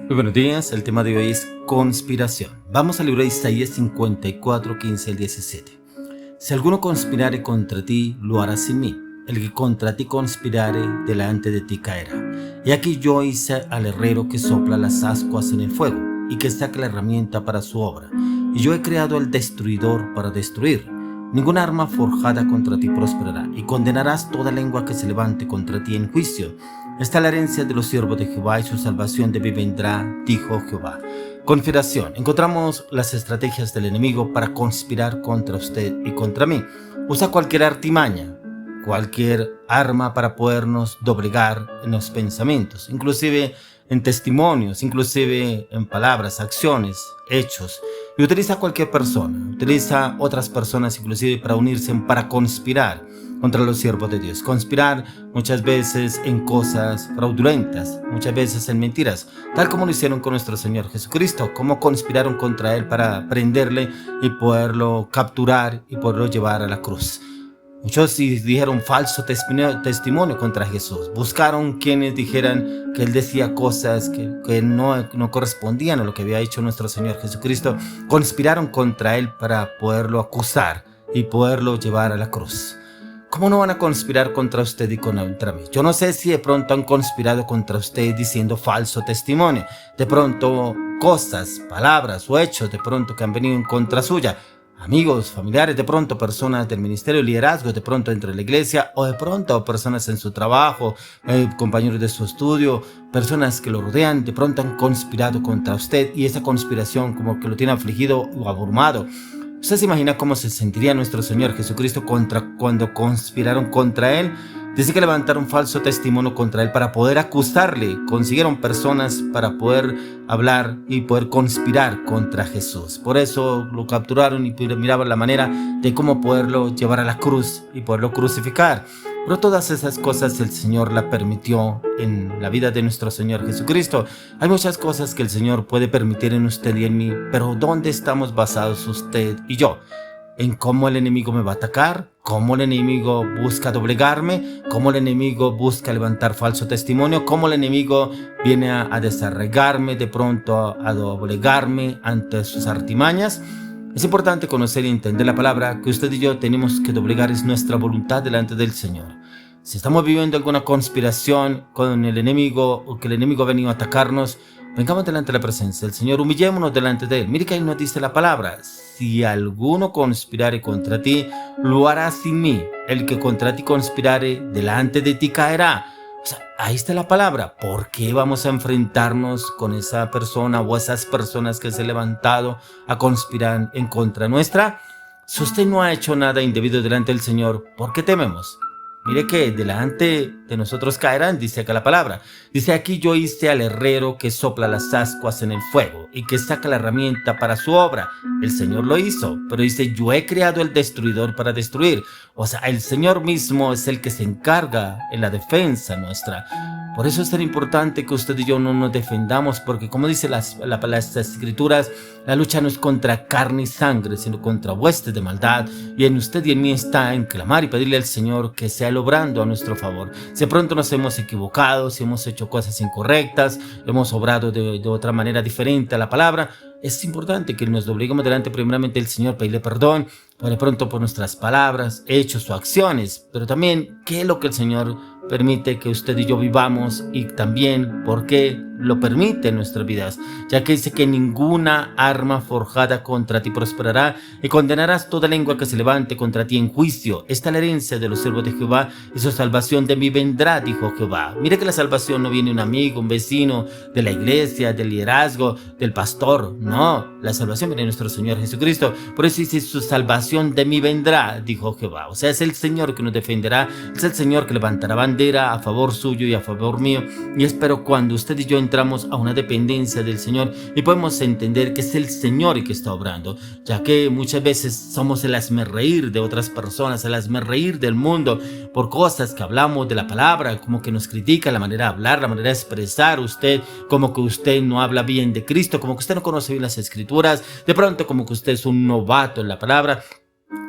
Muy buenos días, el tema de hoy es conspiración. Vamos al libro de Isaías 54, 15 al 17. Si alguno conspirare contra ti, lo hará sin mí. El que contra ti conspirare, delante de ti caerá. Y aquí yo hice al herrero que sopla las ascuas en el fuego, y que saca la herramienta para su obra. Y yo he creado al destruidor para destruir. Ninguna arma forjada contra ti prosperará, y condenarás toda lengua que se levante contra ti en juicio. Esta es la herencia de los siervos de Jehová, y su salvación de mí vendrá, dijo Jehová. Conspiración. Encontramos las estrategias del enemigo para conspirar contra usted y contra mí. Usa cualquier artimaña, cualquier arma para podernos doblegar en los pensamientos, inclusive en testimonios, inclusive en palabras, acciones, hechos. Y utiliza cualquier persona, utiliza otras personas inclusive para unirse, para conspirar contra los siervos de Dios. Conspirar muchas veces en cosas fraudulentas, muchas veces en mentiras, tal como lo hicieron con nuestro Señor Jesucristo, como conspiraron contra Él para prenderle y poderlo capturar y poderlo llevar a la cruz. Muchos dijeron falso testimonio contra Jesús. Buscaron quienes dijeran que Él decía cosas que no correspondían a lo que había hecho nuestro Señor Jesucristo. Conspiraron contra Él para poderlo acusar y poderlo llevar a la cruz. ¿Cómo no van a conspirar contra usted y contra mí? Yo no sé si de pronto han conspirado contra usted diciendo falso testimonio. De pronto cosas, palabras o hechos de pronto que han venido en contra suya. Amigos, familiares, de pronto personas del ministerio de liderazgo, de pronto entre la iglesia o de pronto personas en su trabajo, compañeros de su estudio, personas que lo rodean, de pronto han conspirado contra usted y esa conspiración como que lo tiene afligido o abrumado. ¿Usted se imagina cómo se sentiría nuestro Señor Jesucristo cuando conspiraron contra Él? Dice que levantaron falso testimonio contra Él para poder acusarle. Consiguieron personas para poder hablar y poder conspirar contra Jesús. Por eso lo capturaron y miraban la manera de cómo poderlo llevar a la cruz y poderlo crucificar. Pero todas esas cosas el Señor la permitió en la vida de nuestro Señor Jesucristo. Hay muchas cosas que el Señor puede permitir en usted y en mí, pero ¿dónde estamos basados usted y yo? ¿En cómo el enemigo me va a atacar? ¿Cómo el enemigo busca doblegarme? ¿Cómo el enemigo busca levantar falso testimonio? ¿Cómo el enemigo viene a desarraigarme, de pronto a doblegarme ante sus artimañas? Es importante conocer y entender la palabra que usted y yo tenemos que doblegar es nuestra voluntad delante del Señor. Si estamos viviendo alguna conspiración con el enemigo o que el enemigo ha venido a atacarnos, vengamos delante de la presencia del Señor, humillémonos delante de Él. Mire que ahí nos dice la palabra: si alguno conspirare contra ti, lo hará sin mí. El que contra ti conspirare, delante de ti caerá. O sea, ahí está la palabra. ¿Por qué vamos a enfrentarnos con esa persona o esas personas que se han levantado a conspirar en contra nuestra? Si usted no ha hecho nada indebido delante del Señor, ¿por qué tememos? Mire que delante de nosotros caerán, dice acá la palabra. Dice: aquí yo hice al herrero que sopla las ascuas en el fuego y que saca la herramienta para su obra. El Señor lo hizo, pero dice: yo he creado el destruidor para destruir. O sea, el Señor mismo es el que se encarga en la defensa nuestra. Por eso es tan importante que usted y yo no nos defendamos, porque como dice las escrituras, la lucha no es contra carne y sangre, sino contra huestes de maldad. Y en usted y en mí está en clamar y pedirle al Señor que sea obrando a nuestro favor. Si de pronto nos hemos equivocado, si hemos hecho cosas incorrectas, hemos obrado de otra manera diferente a la palabra, es importante que nos dobleguemos delante primeramente del Señor, pedirle perdón, de pronto por nuestras palabras, hechos o acciones, pero también qué es lo que el Señor permite que usted y yo vivamos y también por qué lo permite en nuestras vidas, ya que dice que ninguna arma forjada contra ti prosperará y condenarás toda lengua que se levante contra ti en juicio. Esta es la herencia de los siervos de Jehová y su salvación de mí vendrá, dijo Jehová. Mire que la salvación no viene de un amigo, un vecino, de la iglesia, del liderazgo, del pastor. No, la salvación viene de nuestro Señor Jesucristo. Por eso dice: su salvación de mí vendrá, dijo Jehová. O sea, es el Señor que nos defenderá, es el Señor que levantará bandera a favor suyo y a favor mío. Y espero cuando usted y yo entramos a una dependencia del Señor y podemos entender que es el Señor el que está obrando, ya que muchas veces somos el hazmerreír de otras personas, el hazmerreír del mundo por cosas que hablamos de la palabra, como que nos critica la manera de hablar, la manera de expresar usted, como que usted no habla bien de Cristo, como que usted no conoce bien las escrituras, de pronto como que usted es un novato en la palabra.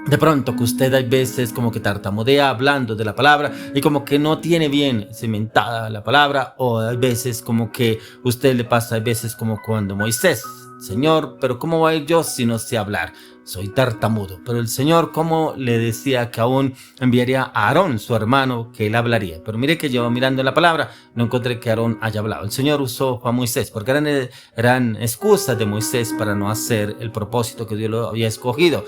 De pronto que usted hay veces como que tartamudea hablando de la palabra y como que no tiene bien cimentada la palabra, o hay veces como que usted le pasa, hay veces como cuando Moisés: Señor, pero ¿cómo voy a ir yo si no sé hablar? Soy tartamudo. Pero el Señor, como le decía que aún enviaría a Aarón, su hermano, que él hablaría. Pero mire que yo mirando la palabra no encontré que Aarón haya hablado. El Señor usó a Moisés porque eran excusas de Moisés para no hacer el propósito que Dios lo había escogido.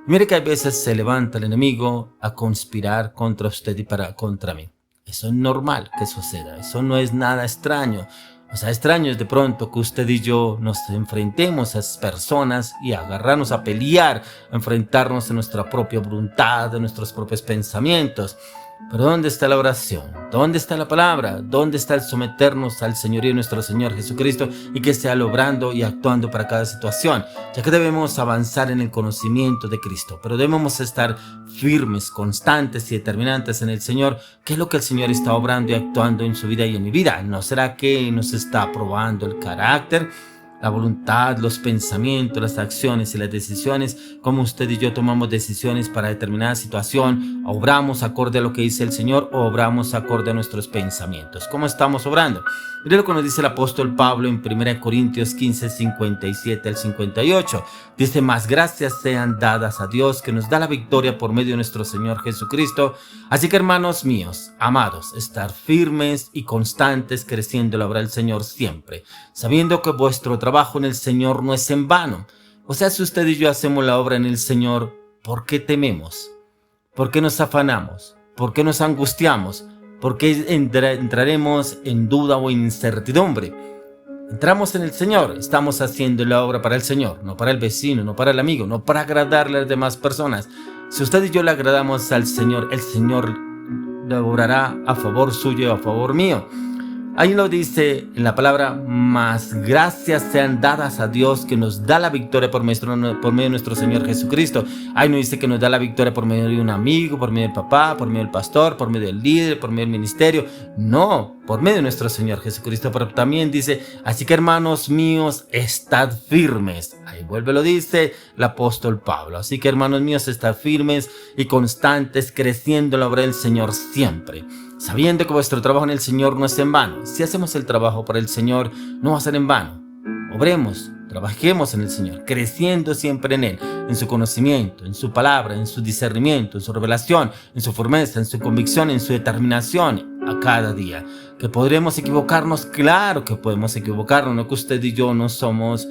Mire que a veces se levanta el enemigo a conspirar contra usted y contra mí. Eso es normal que suceda, eso no es nada extraño. O sea, extraño es de pronto que usted y yo nos enfrentemos a esas personas y agarrarnos a pelear, a enfrentarnos a nuestra propia voluntad, a nuestros propios pensamientos. Pero ¿dónde está la oración? ¿Dónde está la palabra? ¿Dónde está el someternos al señorío de nuestro Señor Jesucristo y que sea obrando y actuando para cada situación? Ya que debemos avanzar en el conocimiento de Cristo, pero debemos estar firmes, constantes y determinantes en el Señor. ¿Qué es lo que el Señor está obrando y actuando en su vida y en mi vida? ¿No será que nos está probando el carácter, la voluntad, los pensamientos, las acciones y las decisiones? Como usted y yo tomamos decisiones para determinada situación, obramos acorde a lo que dice el Señor o obramos acorde a nuestros pensamientos. ¿Cómo estamos obrando? Mire lo que nos dice el apóstol Pablo en 1 Corintios 15, 57 al 58. Dice: más gracias sean dadas a Dios, que nos da la victoria por medio de nuestro Señor Jesucristo. Así que, hermanos míos, amados, estar firmes y constantes, creciendo en la obra del Señor siempre, sabiendo que vuestro trabajo en el Señor no es en vano. O sea, si usted y yo hacemos la obra en el Señor, ¿por qué tememos? ¿Por qué nos afanamos? ¿Por qué nos angustiamos? ¿Por qué entraremos en duda o incertidumbre? Entramos en el Señor, estamos haciendo la obra para el Señor, no para el vecino, no para el amigo, no para agradarle a las demás personas. Si usted y yo le agradamos al Señor, el Señor le obrará a favor suyo y a favor mío. Ahí lo dice en la palabra: más gracias sean dadas a Dios, que nos da la victoria por medio de nuestro Señor Jesucristo. Ahí no dice que nos da la victoria por medio de un amigo, por medio del papá, por medio del pastor, por medio del líder, por medio del ministerio. No, por medio de nuestro Señor Jesucristo. Pero también dice: así que, hermanos míos, estad firmes. Ahí vuelve, lo dice el apóstol Pablo. Así que, hermanos míos, estad firmes y constantes, creciendo en la obra del Señor siempre, sabiendo que vuestro trabajo en el Señor no es en vano. Si hacemos el trabajo para el Señor, no va a ser en vano. Obremos, trabajemos en el Señor, creciendo siempre en Él, en su conocimiento, en su palabra, en su discernimiento, en su revelación, en su firmeza, en su convicción, en su determinación a cada día. ¿Que podremos equivocarnos? Claro que podemos equivocarnos, no que usted y yo no somos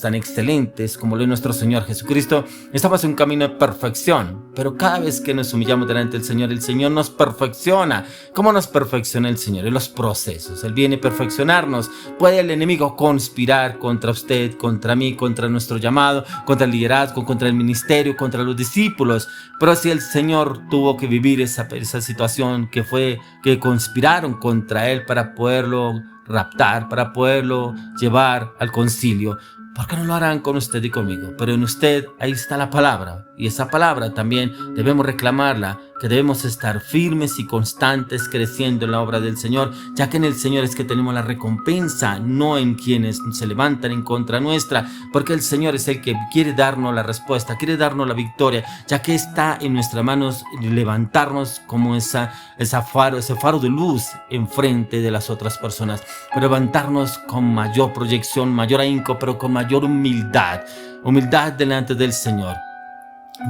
tan excelentes como lo es nuestro Señor Jesucristo. Estamos en un camino de perfección, pero cada vez que nos humillamos delante del el Señor nos perfecciona. ¿Cómo nos perfecciona el Señor? En los procesos. Él viene a perfeccionarnos. Puede el enemigo conspirar contra usted, contra mí, contra nuestro llamado, contra el liderazgo, contra el ministerio, contra los discípulos, pero si el Señor tuvo que vivir esa situación que conspiraron contra Él para poderlo raptar, para poderlo llevar al concilio, ¿por qué no lo harán con usted y conmigo? Pero en usted, ahí está la palabra, y esa palabra también debemos reclamarla, que debemos estar firmes y constantes, creciendo en la obra del Señor, ya que en el Señor es que tenemos la recompensa, no en quienes se levantan en contra nuestra, porque el Señor es el que quiere darnos la respuesta, quiere darnos la victoria, ya que está en nuestras manos levantarnos como ese faro de luz enfrente de las otras personas, pero levantarnos con mayor proyección, mayor ahínco, pero con mayor humildad delante del Señor.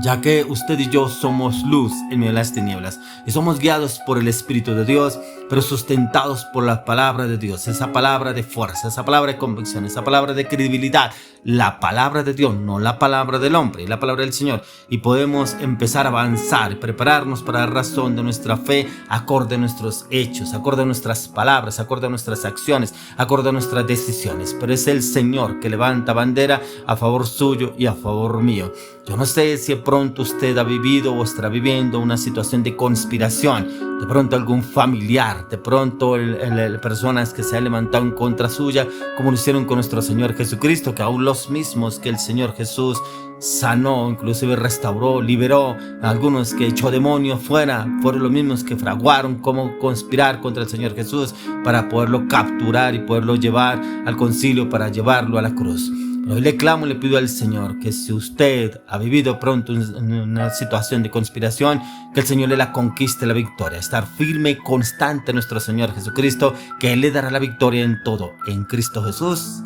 Ya que usted y yo somos luz en medio de las tinieblas y somos guiados por el Espíritu de Dios, pero sustentados por la palabra de Dios, esa palabra de fuerza, esa palabra de convicción, esa palabra de credibilidad, la palabra de Dios, no la palabra del hombre, la palabra del Señor, y podemos empezar a avanzar y prepararnos para la razón de nuestra fe, acorde a nuestros hechos, acorde a nuestras palabras, acorde a nuestras acciones, acorde a nuestras decisiones. Pero es el Señor que levanta bandera a favor suyo y a favor mío. Yo no sé si de pronto usted ha vivido o está viviendo una situación de conspiración, de pronto algún familiar, de pronto personas que se han levantado en contra suya, como lo hicieron con nuestro Señor Jesucristo, que aún los mismos que el Señor Jesús sanó, inclusive restauró, liberó a algunos que echó demonios fuera, fueron los mismos que fraguaron cómo conspirar contra el Señor Jesús para poderlo capturar y poderlo llevar al concilio, para llevarlo a la cruz. Pero hoy le clamo y le pido al Señor que si usted ha vivido pronto en una situación de conspiración, que el Señor le la conquiste la victoria. Estar firme y constante en nuestro Señor Jesucristo, que Él le dará la victoria en todo. En Cristo Jesús.